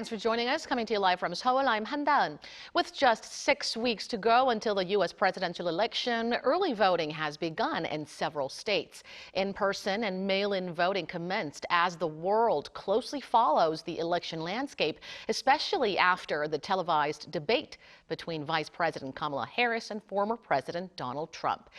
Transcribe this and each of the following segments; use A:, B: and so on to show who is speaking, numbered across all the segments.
A: Thanks for joining us. Coming to you live from Seoul, I'm Han. With just 6 weeks to go until the U.S. presidential election, early voting has begun in several states. In-person and mail-in voting commenced as the world closely follows the election landscape, especially after the televised debate between Vice President Kamala Harris and former President Donald Trump.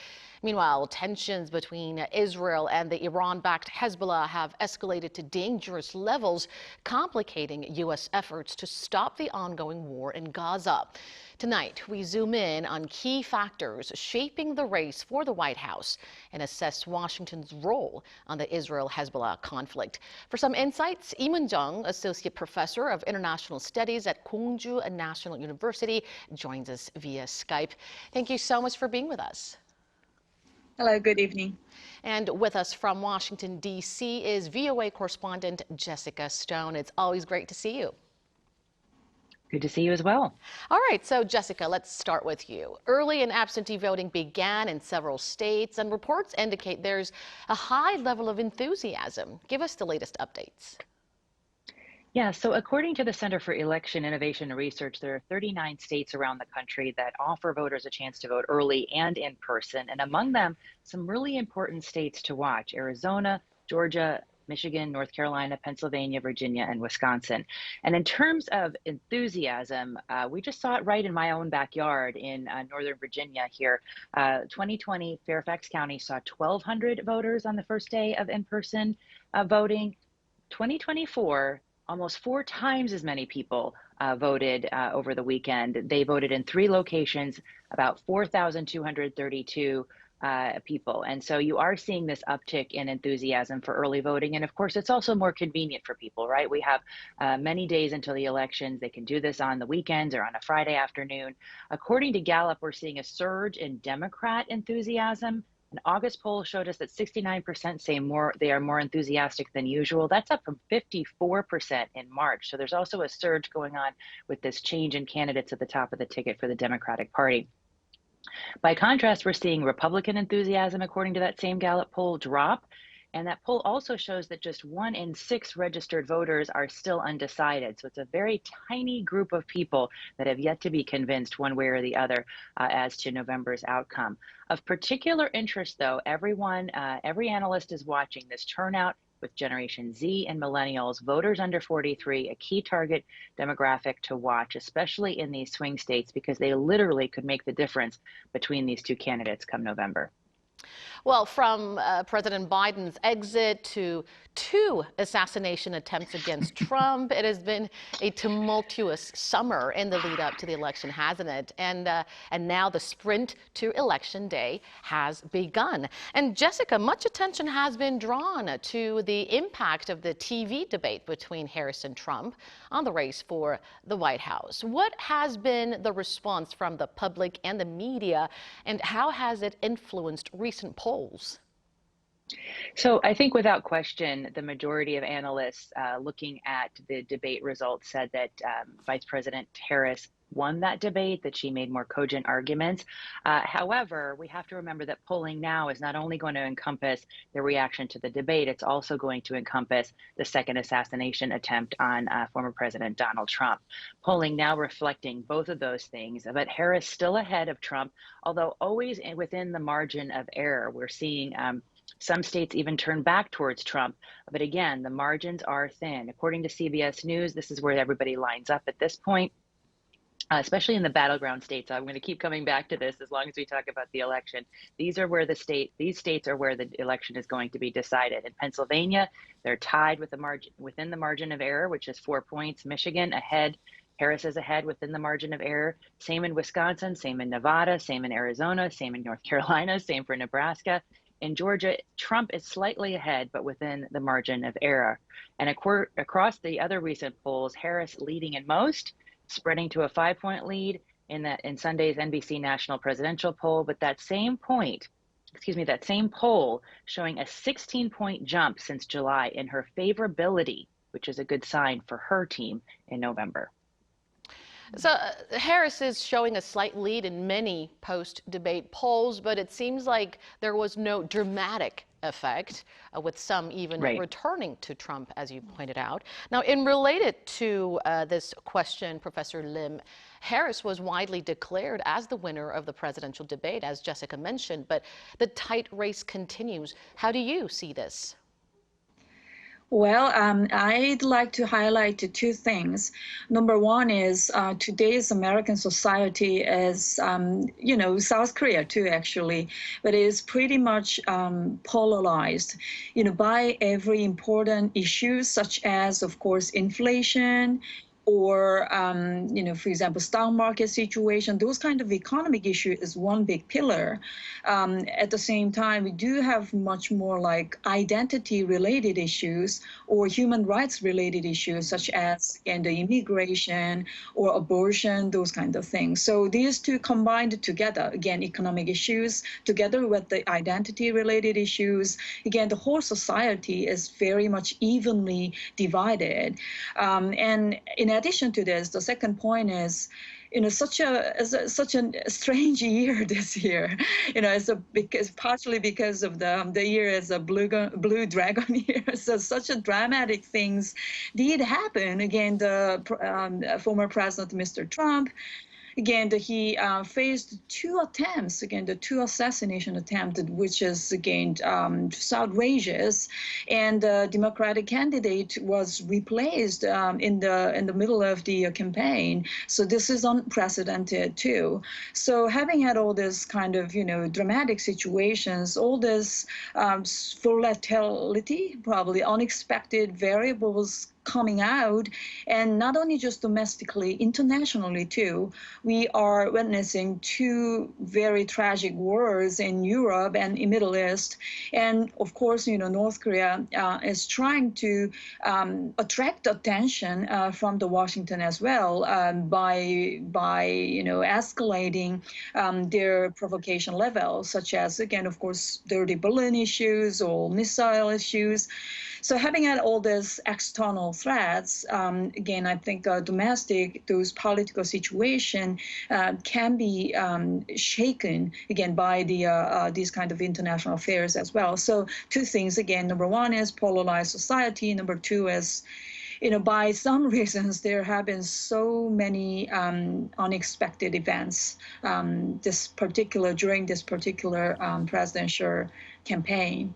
A: Meanwhile, tensions between Israel and the Iran-backed Hezbollah have escalated to dangerous levels, complicating U.S. efforts to stop the ongoing war in Gaza. Tonight, we zoom in on key factors shaping the race for the White House and assess Washington's role on the Israel-Hezbollah conflict. For some insights, Lee Moon-jung, Associate Professor of International Studies at Gwangju National University, joins us via Skype. Thank you so much for being with us.
B: Hello, good evening.
A: And with us from Washington, D.C. is VOA correspondent Jessica Stone. It's always great to see you.
C: Good to see you as well.
A: All right, so Jessica, let's start with you. Early and absentee voting began in several states, and reports indicate there's a high level of enthusiasm. Give us the latest updates.
C: Yeah, so according to the Center for Election Innovation and Research, there are 39 states around the country that offer voters a chance to vote early and in person. And among them, some really important states to watch: Arizona, Georgia, Michigan, North Carolina, Pennsylvania, Virginia, and Wisconsin. And in terms of enthusiasm, we just saw it right in my own backyard in Northern Virginia here. 2020, Fairfax County saw 1,200 voters on the first day of in-person voting. 2024, almost 4 times as many people voted over the weekend. They voted in 3 locations, about 4,232 people. And so you are seeing this uptick in enthusiasm for early voting. And of course, it's also more convenient for people, right? We have many days until the elections. They can do this on the weekends or on a Friday afternoon. According to Gallup, we're seeing a surge in Democrat enthusiasm. An August poll showed us that 69% say they are more enthusiastic than usual. That's up from 54% in March. So there's also a surge going on with this change in candidates at the top of the ticket for the Democratic Party. By contrast, we're seeing Republican enthusiasm, according to that same Gallup poll, drop. And that poll also shows that just 1 in 6 registered voters are still undecided. So it's a very tiny group of people that have yet to be convinced one way or the other as to November's outcome. Of particular interest, though, every analyst is watching this turnout with Generation Z and millennials, voters under 43, a key target demographic to watch, especially in these swing states, because they literally could make the difference between these 2 candidates come November.
A: Well, from President Biden's exit to 2 assassination attempts against Trump, it has been a tumultuous summer in the lead up to the election, hasn't it? And now the sprint to election day has begun. And Jessica, much attention has been drawn to the impact of the TV debate between Harris and Trump on the race for the White House. What has been the response from the public and the media, and how has it influenced recent polls?
C: So I think without question, the majority of analysts looking at the debate results said that Vice President Harris won that debate, that she made more cogent arguments. However, we have to remember that polling now is not only going to encompass the reaction to the debate, it's also going to encompass the second assassination attempt on former President Donald Trump. Polling now reflecting both of those things, but Harris still ahead of Trump, although always within the margin of error. We're seeing some states even turn back towards Trump. But again, the margins are thin. According to CBS News, this is where everybody lines up at this point. Especially in the battleground states. I'm going to keep coming back to this as long as we talk about the election. These states are where the election is going to be decided. In Pennsylvania, they're tied with within the margin of error, which is 4 points. Michigan ahead. Harris is ahead within the margin of error. Same in Wisconsin, same in Nevada, same in Arizona, same in North Carolina, same for Nebraska. In Georgia, Trump is slightly ahead, but within the margin of error. And across the other recent polls, Harris leading in most, spreading to a 5-point lead in Sunday's NBC National Presidential Poll. But that same poll showing a 16-point jump since July in her favorability, which is a good sign for her team in November.
A: So Harris is showing a slight lead in many post-debate polls, but it seems like there was no dramatic effect, with some even
C: Right.
A: returning to Trump, as you pointed out. Now, in related to this question, Professor Lim, Harris was widely declared as the winner of the presidential debate, as Jessica mentioned, but the tight race continues. How do you see this?
B: Well, I'd like to highlight two things. Number one is today's American society is, South Korea too, actually, but is pretty much polarized, by every important issue, such as, of course, inflation, or for example, stock market situation. Those kind of economic issue is one big pillar. At the same time, we do have much more like identity-related issues or human rights-related issues, such as again, the immigration or abortion, those kind of things. So these two combined together, again, economic issues together with the identity-related issues, again, the whole society is very much evenly divided. And in addition to this, the second point is, such a strange year this year. Because partially because of the year as a blue dragon year. So such a dramatic things did happen. Again, the former president, Mr. Trump. Again, he faced two attempts, again, the two assassination attempts, which is, again, just outrageous. And the Democratic candidate was replaced in the middle of the campaign. So this is unprecedented, too. So having had all this kind of, dramatic situations, all this volatility, probably unexpected variables coming out, and not only just domestically, internationally too. We are witnessing two very tragic wars in Europe and in Middle East. And of course, North Korea is trying to attract attention from the Washington as well by escalating their provocation level, such as, again, of course, dirty balloon issues or missile issues. So having had all this external threats, again, I think those political situation can be shaken, again, by these kind of international affairs as well. So two things, again, number one is polarized society. Number two is, by some reasons, there have been so many unexpected events during this particular presidential campaign.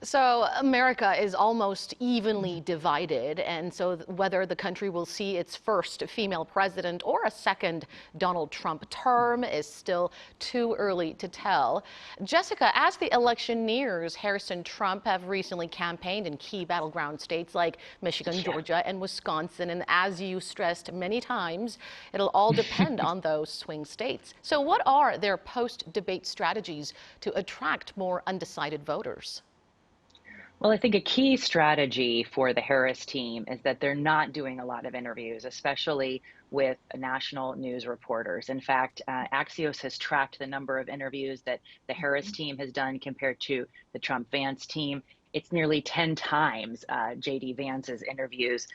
A: So America is almost evenly divided, and so whether the country will see its first female president or a second Donald Trump term is still too early to tell. Jessica, as the election nears, Harris and Trump have recently campaigned in key battleground states like Michigan, Georgia, and Wisconsin. And as you stressed many times, it'll all depend on those swing states. So what are their post-debate strategies to attract more undecided voters?
C: Well, I think a key strategy for the Harris team is that they're not doing a lot of interviews, especially with national news reporters. In fact, Axios has tracked the number of interviews that the Harris team has done compared to the Trump-Vance team. It's nearly 10 times J.D. Vance's interviews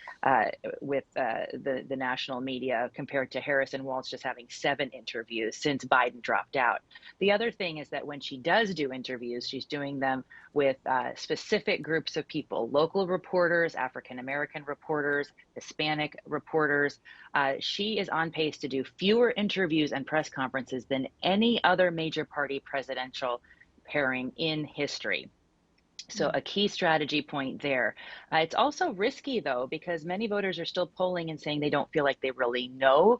C: with the national media compared to Harris and Walz just having 7 interviews since Biden dropped out. The other thing is that when she does do interviews, she's doing them with specific groups of people, local reporters, African-American reporters, Hispanic reporters. She is on pace to do fewer interviews and press conferences than any other major party presidential pairing in history. So a key strategy point there. It's also risky, though, because many voters are still polling and saying they don't feel like they really know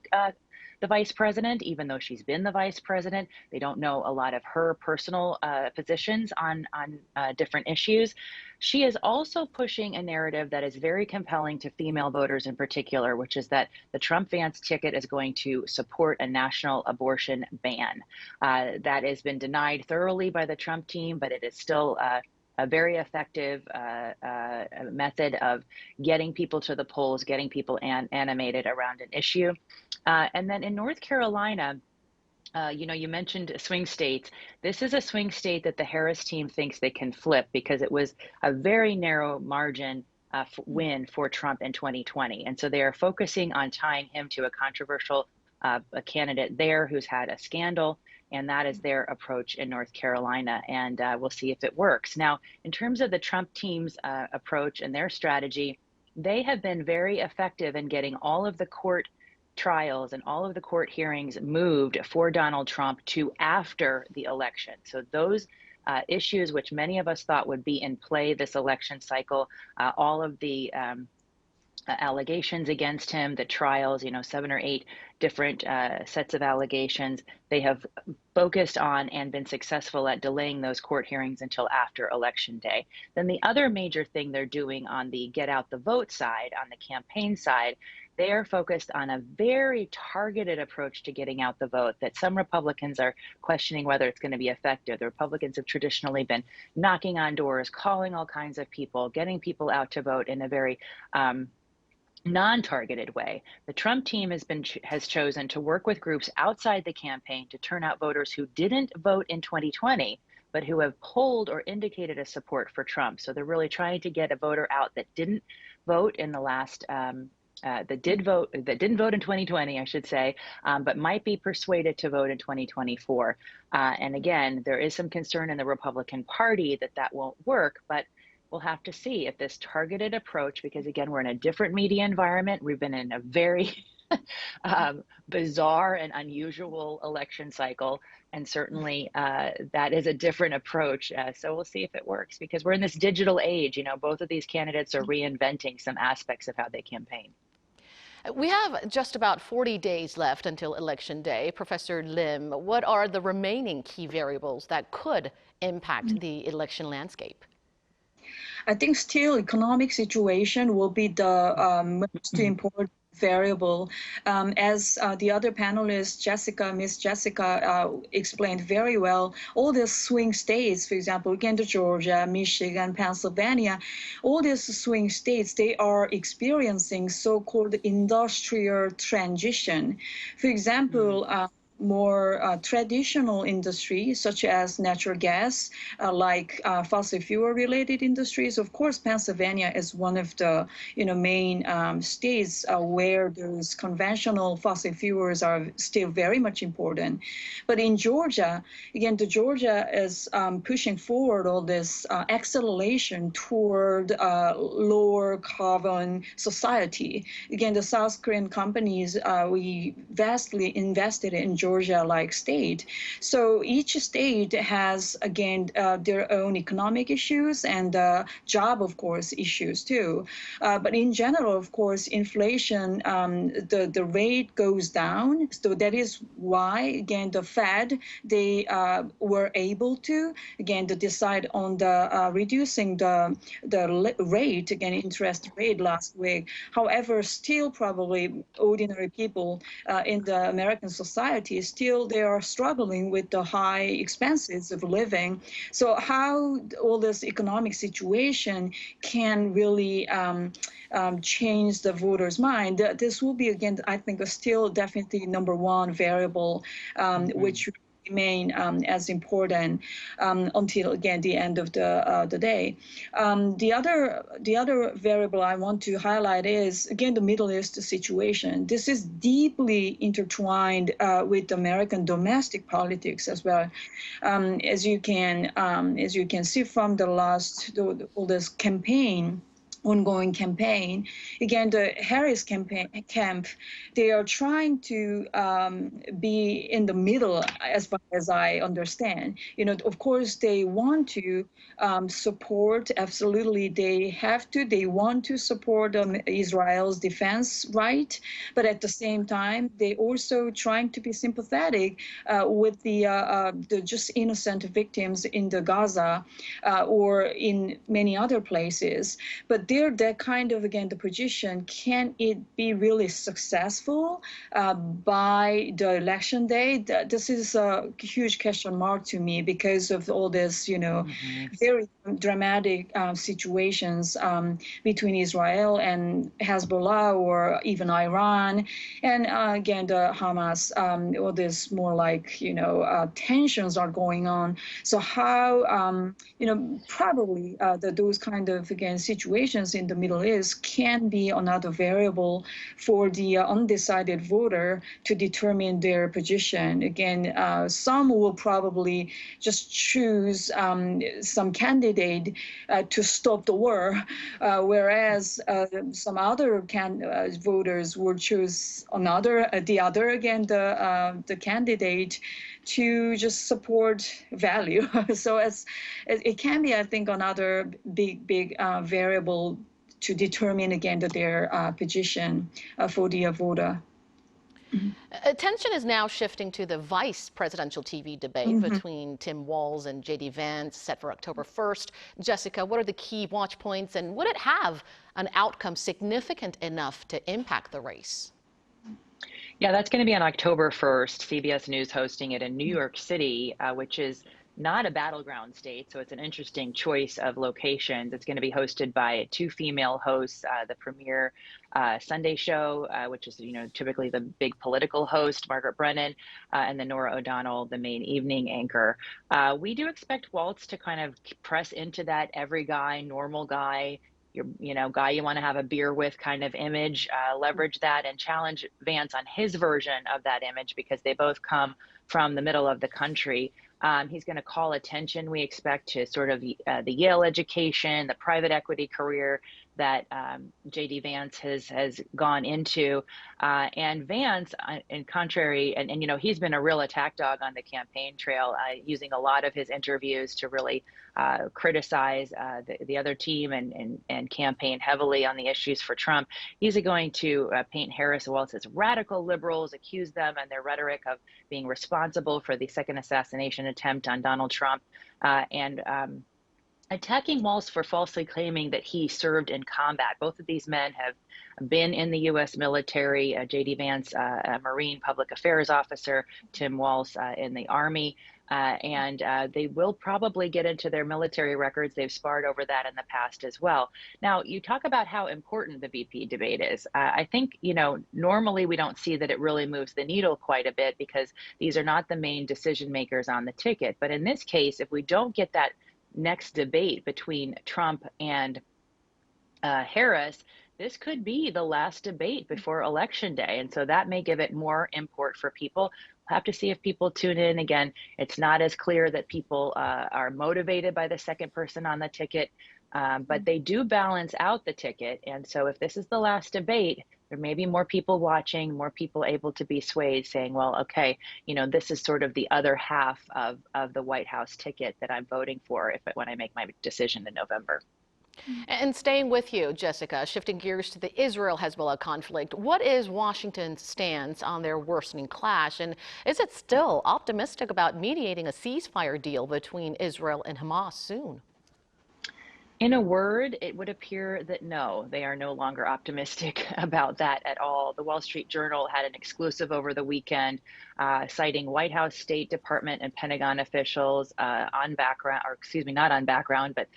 C: the vice president, even though she's been the vice president. They don't know a lot of her personal positions on different issues. She is also pushing a narrative that is very compelling to female voters in particular, which is that the Trump-Vance ticket is going to support a national abortion ban. That has been denied thoroughly by the Trump team, but it is still a very effective method of getting people to the polls, getting people animated around an issue. And then in North Carolina, you mentioned swing states. This is a swing state that the Harris team thinks they can flip because it was a very narrow margin win for Trump in 2020. And so they are focusing on tying him to a controversial a candidate there who's had a scandal. And that is their approach in North Carolina. And we'll see if it works. Now, in terms of the Trump team's approach and their strategy, they have been very effective in getting all of the court trials and all of the court hearings moved for Donald Trump to after the election. So those issues, which many of us thought would be in play this election cycle, all of the allegations against him, the trials, 7 or 8 different sets of allegations, they have focused on and been successful at delaying those court hearings until after Election Day. Then the other major thing they're doing on the get out the vote side, on the campaign side, they are focused on a very targeted approach to getting out the vote that some Republicans are questioning whether it's going to be effective. The Republicans have traditionally been knocking on doors, calling all kinds of people, getting people out to vote in a very non-targeted way. The Trump team has chosen to work with groups outside the campaign to turn out voters who didn't vote in 2020, but who have polled or indicated a support for Trump. So they're really trying to get a voter out that didn't vote in the last that didn't vote in 2020, I should say, but might be persuaded to vote in 2024. And again, there is some concern in the Republican Party that won't work, but we'll have to see if this targeted approach, because again, we're in a different media environment. We've been in a very bizarre and unusual election cycle. And certainly that is a different approach. So we'll see if it works, because we're in this digital age. Both of these candidates are reinventing some aspects of how they campaign.
A: We have just about 40 days left until Election Day. Professor Lim, what are the remaining key variables that could impact the election landscape?
B: I think still economic situation will be the most important variable. As the other panelist, Miss Jessica, explained very well, all the swing states, for example, again, Georgia, Michigan, Pennsylvania, all these swing states, they are experiencing so-called industrial transition. For example, more traditional industries such as natural gas, like fossil fuel related industries. Of course, Pennsylvania is one of the main states where those conventional fossil fuels are still very much important. But in Georgia, again, Georgia is pushing forward all this acceleration toward lower carbon society. Again, the South Korean companies, we vastly invested in Georgia-like state. So each state has, again, their own economic issues and job, of course, issues too. But in general, of course, inflation, the rate goes down. So that is why, again, the Fed, they were able to, again, to decide on the reducing the rate, again, interest rate last week. However, still probably ordinary people in the American society, still they are struggling with the high expenses of living. So how all this economic situation can really change the voters' mind, this will be, again, I think, still definitely number 1 variable, which remain as important until, again, the end of the day. The other variable I want to highlight is, again, the Middle East situation. This is deeply intertwined with American domestic politics as well. As you can see from the all this ongoing campaign. Again, the Harris camp, they are trying to be in the middle, as far as I understand. Of course, they want to support, absolutely, they want to support Israel's defense right, but at the same time, they also trying to be sympathetic with the just innocent victims in the Gaza or in many other places. But that kind of, again, the position, can it be really successful by the election day? This is a huge question mark to me, because of all this, very dramatic situations between Israel and Hezbollah, or even Iran, and again, the Hamas, all this more like, tensions are going on. So how, probably those kind of, again, situations tensions in the Middle East can be another variable for the undecided voter to determine their position. Again, some will probably just choose some candidate to stop the war, whereas some other voters will choose the candidate to just support value. So it can be, I think, another big variable to determine again their position for the voter.
A: Attention is now shifting to the vice presidential TV debate between Tim Walz and J.D. Vance, set for October 1st. Jessica, what are the key watch points, and would it have an outcome significant enough to impact the race?
C: Yeah, that's going to be on October 1st. CBS News hosting it in New York City, which is not a battleground state, so it's an interesting choice of locations. It's going to be hosted by two female hosts, the premier Sunday show, which is typically the big political host, Margaret Brennan, and then Nora O'Donnell, the main evening anchor. We do expect Waltz to kind of press into that every guy, normal guy, guy you want to have a beer with kind of image, leverage that and challenge Vance on his version of that image, because they both come from the middle of the country. He's going to call attention, we expect, to sort of the Yale education, the private equity career that J.D. Vance has gone into. And Vance, in contrary, and he's been a real attack dog on the campaign trail, using a lot of his interviews to really criticize the other team and campaign heavily on the issues for Trump. He's going to paint Harris and Waltz as radical liberals, accuse them and their rhetoric of being responsible for the second assassination attempt on Donald Trump, and attacking Waltz for falsely claiming that he served in combat. Both of these men have been in the U.S. military. J.D. Vance, a Marine public affairs officer, Tim Waltz in the Army. And they will probably get into their military records. They've sparred over that in the past as well. Now, you talk about how important the VP debate is. I think, normally we don't see that it really moves the needle quite a bit, because these are not the main decision makers on the ticket. But in this case, if we don't get that next debate between Trump and Harris, this could be the last debate before Election Day. And so that may give it more import for people. We'll have to see if people tune in. Again, it's not as clear that people are motivated by the second person on the ticket, but they do balance out the ticket. And so if this is the last debate, there may be more people watching, more people able to be swayed, saying, well, okay, this is sort of the other half of the White House ticket that I'm voting for when I make my decision in November.
A: And staying with you, Jessica, shifting gears to the Israel-Hezbollah conflict, what is Washington's stance on their worsening clash? And is it still optimistic about mediating a ceasefire deal between Israel and Hamas soon?
C: In a word, it would appear that no, they are no longer optimistic about that at all. The Wall Street Journal had an exclusive over the weekend, citing White House, State Department, and Pentagon officials on background, or excuse me, not on background, but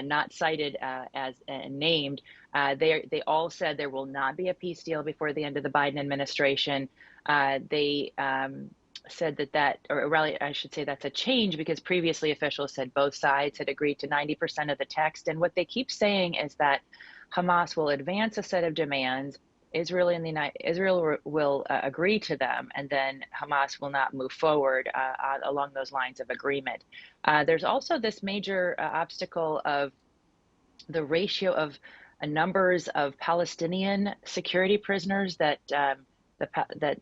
C: not cited as named. They all said there will not be a peace deal before the end of the Biden administration. They said or really, I should say that's a change, because previously officials said both sides had agreed to 90% of the text. And what they keep saying is that Hamas will advance a set of demands, Israel will agree to them, and then Hamas will not move forward along those lines of agreement. There's also this major obstacle of the ratio of numbers of Palestinian security prisoners that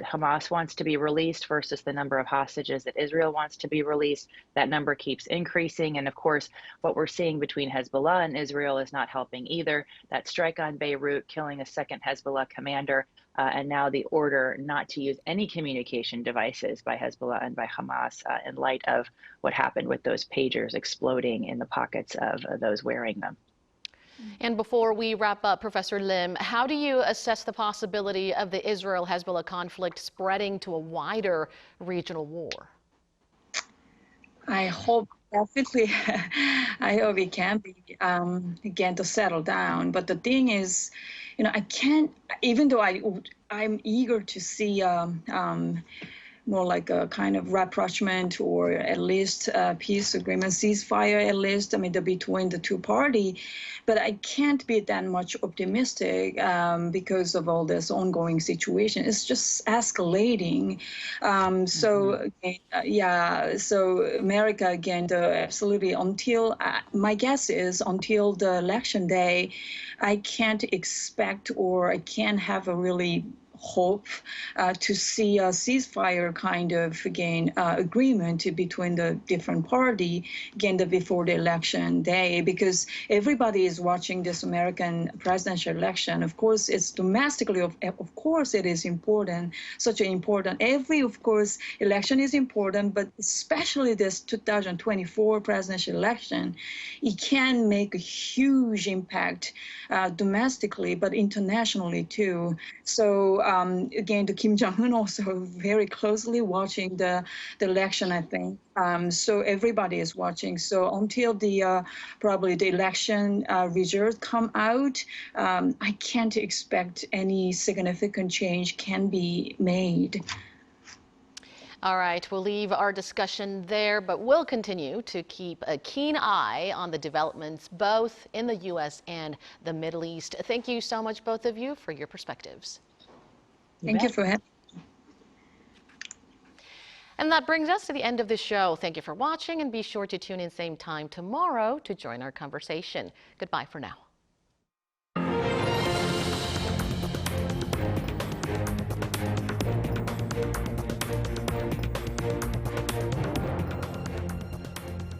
C: Hamas wants to be released versus the number of hostages that Israel wants to be released. That number keeps increasing. And of course, what we're seeing between Hezbollah and Israel is not helping either. That strike on Beirut, killing a second Hezbollah commander, and now the order not to use any communication devices by Hezbollah and by Hamas in light of what happened with those pagers exploding in the pockets of those wearing them.
A: And before we wrap up, Professor Lim, how do you assess the possibility of the Israel-Hezbollah conflict spreading to a wider regional war?
B: I hope, definitely, I hope it can be, again, to settle down. But the thing is, I can't, even though I'm eager to see more like a kind of rapprochement or at least peace agreement, ceasefire at least, between the two parties. But I can't be that much optimistic because of all this ongoing situation. It's just escalating. So America, again, absolutely until, my guess is until the election day, I can't expect or I can't have a really hope to see a ceasefire kind of, again, agreement between the different party, again, before the election day, because everybody is watching this American presidential election. Of course, it's domestically, of course, it is important, such an important, of course, election is important, but especially this 2024 presidential election, it can make a huge impact domestically, but internationally too. So again, the Kim Jong-un also very closely watching the election, I think. So everybody is watching. So until the probably the election results come out, I can't expect any significant change can be made.
A: All right, we'll leave our discussion there, but we'll continue to keep a keen eye on the developments both in the U.S. and the Middle East. Thank you so much, both of you, for your perspectives.
B: Thank you for having me.
A: And that brings us to the end of the show. Thank you for watching, and be sure to tune in same time tomorrow to join our conversation. Goodbye for now.